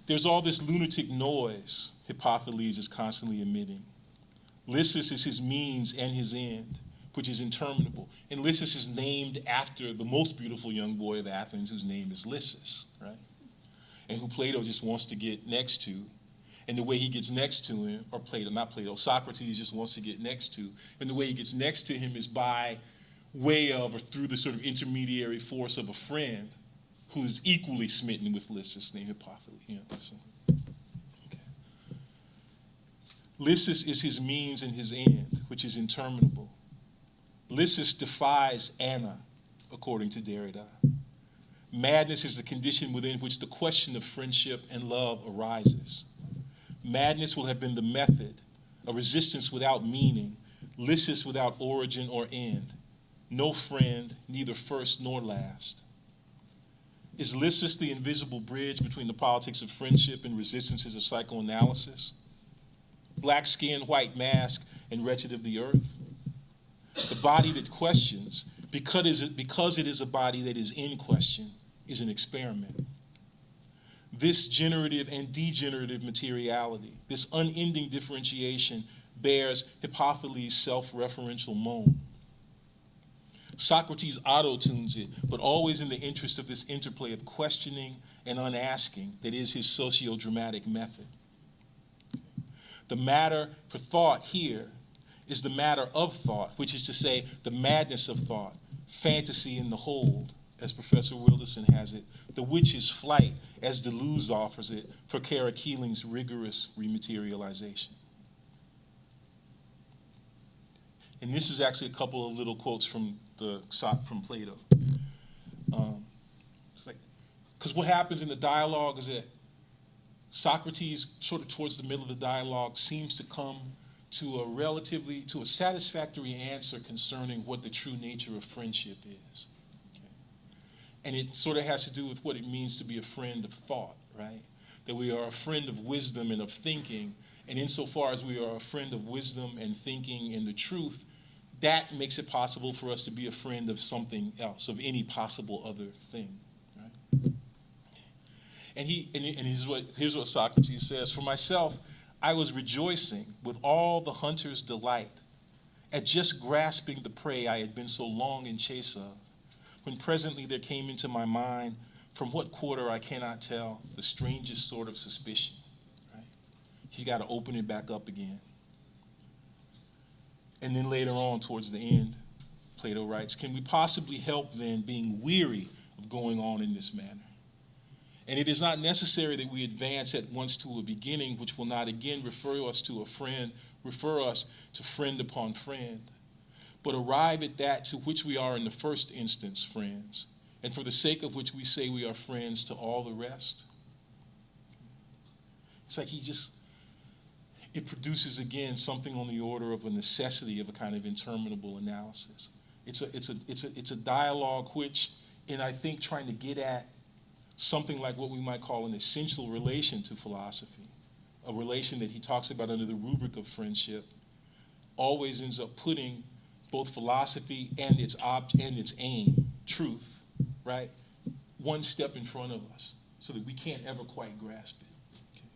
There's all this lunatic noise Hippothaltes is constantly emitting. Lysis is his means and his end, which is interminable. And Lysis is named after the most beautiful young boy of Athens, whose name is Lysis, right? And who Plato just wants to get next to. And the way he gets next to him, or Plato, not Plato, Socrates just wants to get next to. And the way he gets next to him is by way of or through the sort of intermediary force of a friend who is equally smitten with Lysis, named Hippothaltes. You know, so. Okay. Lysis is his means and his end, which is interminable. Lysis defies Anna, according to Derrida. Madness is the condition within which the question of friendship and love arises. Madness will have been the method, a resistance without meaning, Lysis without origin or end, no friend, neither first nor last. Is Lysis the invisible bridge between the politics of friendship and resistances of psychoanalysis? Black skin, white mask, and wretched of the earth? The body that questions, because it is a body that is in question, is an experiment. This generative and degenerative materiality, this unending differentiation, bears Hippothaltes' self-referential moan. Socrates auto-tunes it, but always in the interest of this interplay of questioning and unasking that is his socio-dramatic method. The matter for thought here is the matter of thought, which is to say, the madness of thought, fantasy in the hold, as Professor Wilderson has it, the witch's flight, as Deleuze offers it, for Kara Keeling's rigorous rematerialization. And this is actually a couple of little quotes from Plato. It's like, because what happens in the dialogue is that Socrates, sort of towards the middle of the dialogue, seems to come to a satisfactory answer concerning what the true nature of friendship is. Okay. And it sort of has to do with what it means to be a friend of thought, right? That we are a friend of wisdom and of thinking, and insofar as we are a friend of wisdom and thinking and the truth, that makes it possible for us to be a friend of something else, of any possible other thing, right? And here's what Socrates says: for myself, I was rejoicing with all the hunter's delight at just grasping the prey I had been so long in chase of, when presently there came into my mind, from what quarter I cannot tell, the strangest sort of suspicion, right? He's got to open it back up again. And then later on, towards the end, Plato writes, can we possibly help then being weary of going on in this manner? And it is not necessary that we advance at once to a beginning which will not again refer us to friend upon friend, but arrive at that to which we are in the first instance friends, and for the sake of which we say we are friends to all the rest. It's like it produces again something on the order of a necessity of a kind of interminable analysis. It's a dialogue which, in I think trying to get at something like what we might call an essential relation to philosophy, a relation that he talks about under the rubric of friendship, always ends up putting both philosophy and its aim, truth, right, one step in front of us, so that we can't ever quite grasp it. Okay.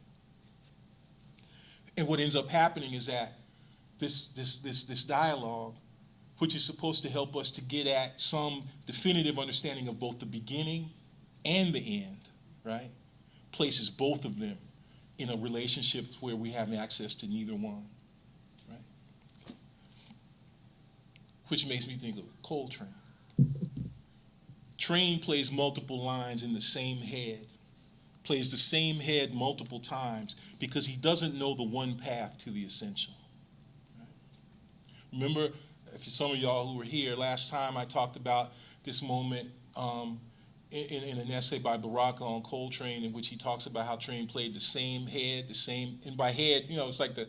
And what ends up happening is that this dialogue, which is supposed to help us to get at some definitive understanding of both the beginning and the end, right, places both of them in a relationship where we have access to neither one, right? Which makes me think of Coltrane. Train plays multiple lines in the same head, plays the same head multiple times because he doesn't know the one path to the essential. Right? Remember, if some of y'all who were here last time, I talked about this moment in an essay by Baraka on Coltrane, in which he talks about how Train played the same head, and by head, it's like the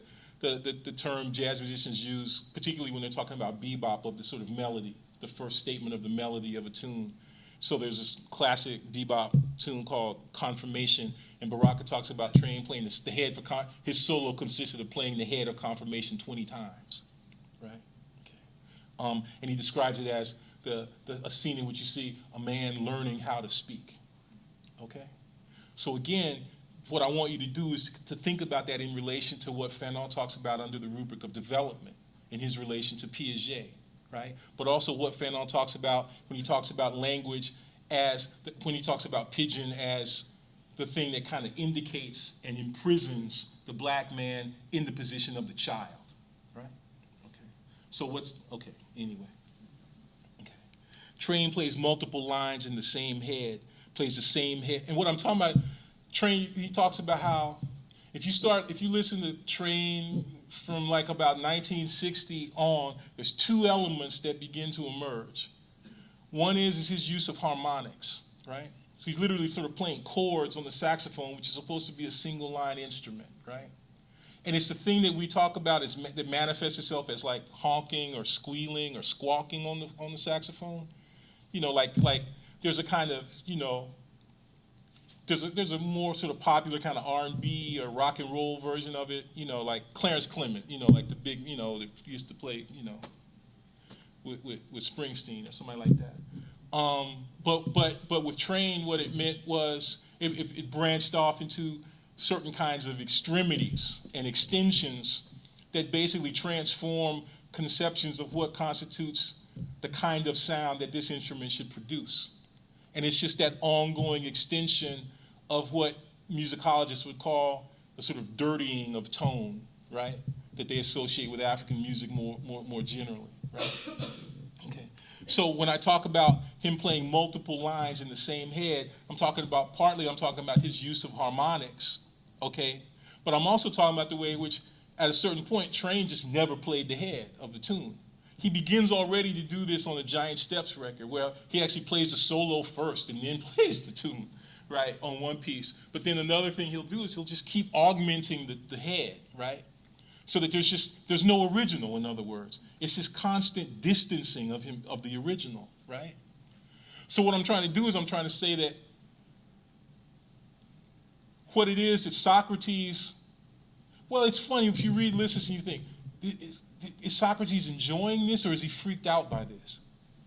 term jazz musicians use, particularly when they're talking about bebop, of the sort of melody, the first statement of the melody of a tune. So there's this classic bebop tune called Confirmation, and Baraka talks about Train playing the head his solo consisted of playing the head of Confirmation 20 times, right? Okay. And he describes it as a scene in which you see a man learning how to speak. Okay? So again, what I want you to do is to think about that in relation to what Fanon talks about under the rubric of development in his relation to Piaget, right? But also what Fanon talks about when he talks about language when he talks about pidgin as the thing that kind of indicates and imprisons the black man in the position of the child, right? Okay. So anyway. Okay. Train plays multiple lines in the same head, plays the same head. And what I'm talking about, Train, he talks about how if you listen to Train from like about 1960 on, there's two elements that begin to emerge. One is his use of harmonics, right? So he's literally sort of playing chords on the saxophone, which is supposed to be a single line instrument, right? And it's the thing that we talk about that manifests itself as like honking or squealing or squawking on the saxophone. Like there's a kind of, there's a more sort of popular kind of R&B or rock and roll version of it, like Clarence Clement, like the big, that used to play, with Springsteen or somebody like that. But with Train, what it meant was it branched off into certain kinds of extremities and extensions that basically transform conceptions of what constitutes the kind of sound that this instrument should produce. And it's just that ongoing extension of what musicologists would call a sort of dirtying of tone, right? That they associate with African music more generally, right? Okay. So when I talk about him playing multiple lines in the same head, I'm talking about his use of harmonics, okay? But I'm also talking about the way in which, at a certain point, Train just never played the head of the tune. He begins already to do this on the Giant Steps record, where he actually plays the solo first and then plays the tune, right, on one piece. But then another thing he'll do is he'll just keep augmenting the head, right? So that there's no original, in other words. It's this constant distancing of the original, right? So what I'm trying to do is I'm trying to say that what it is that Socrates, well, it's funny if you read Lysis and you think, is Socrates enjoying this or is he freaked out by this?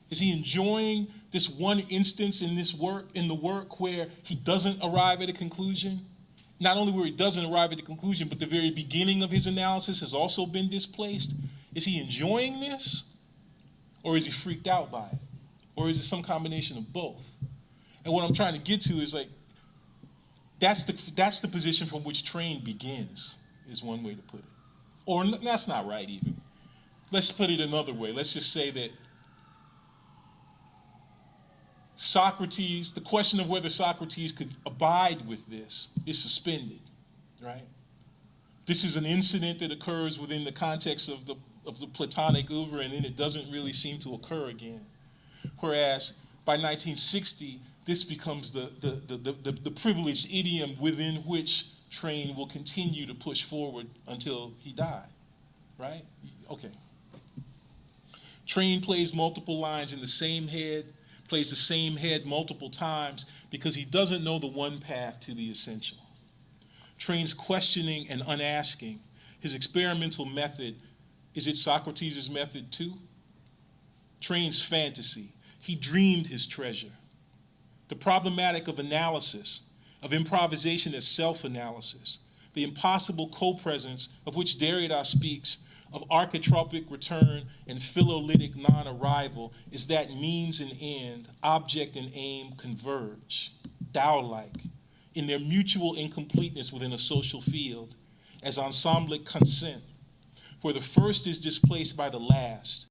Is he enjoying this one instance in the work where he doesn't arrive at a conclusion? Not only where he doesn't arrive at the conclusion, but the very beginning of his analysis has also been displaced. Is he enjoying this? Or is he freaked out by it? Or is it some combination of both? And what I'm trying to get to is like, that's the position from which Train begins, is one way to put it. Or that's not right even. Let's put it another way. Let's just say that Socrates, the question of whether Socrates could abide with this is suspended, right? This is an incident that occurs within the context of the Platonic oeuvre, and then it doesn't really seem to occur again. Whereas by 1960, this becomes the privileged idiom within which Train will continue to push forward until he died, right? Okay. Train plays multiple lines in the same head, plays the same head multiple times because he doesn't know the one path to the essential. Train's questioning and unasking, his experimental method, is it Socrates' method too? Train's fantasy, he dreamed his treasure. The problematic of analysis, of improvisation as self-analysis, the impossible co-presence of which Derrida speaks, of archetropic return and philolytic non-arrival, is that means and end, object and aim converge, Tao-like, in their mutual incompleteness within a social field, as ensemblic consent, where the first is displaced by the last,